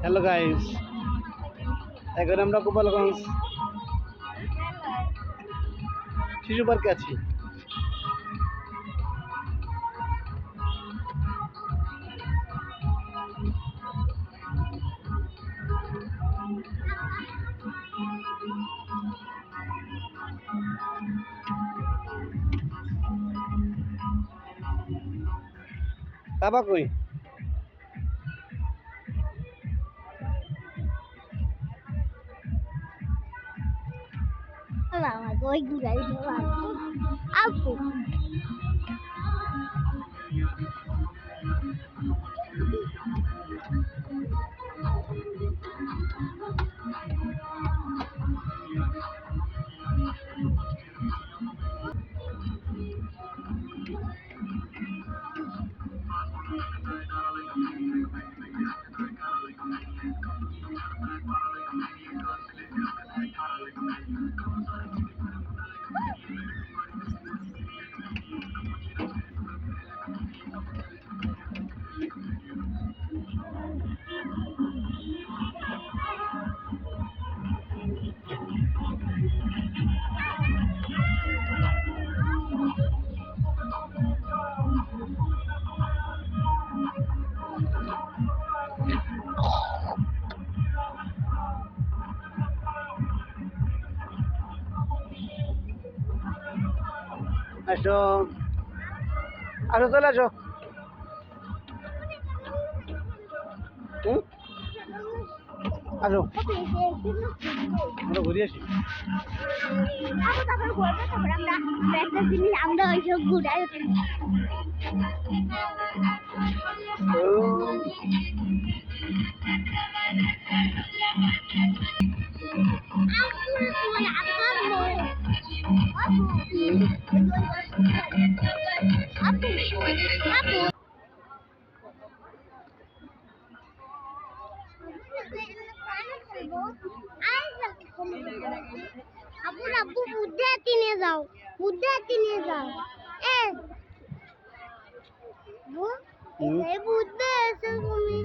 Hello guys, এখন আমরা গোপালগঞ্জ শিশু পার্কে আছি। বাবা কই? Mama, going to guys, aku. আসো, আসো, চলে আসো। আসো, আমরা ঘুরে আসি। Aku tak perlu buat apa apa. Kita sini anda itu gudai. Aku. Abu Buddha tine jao. Buddha tine jao. Bu, এই বুদ্ধা এসে তুমি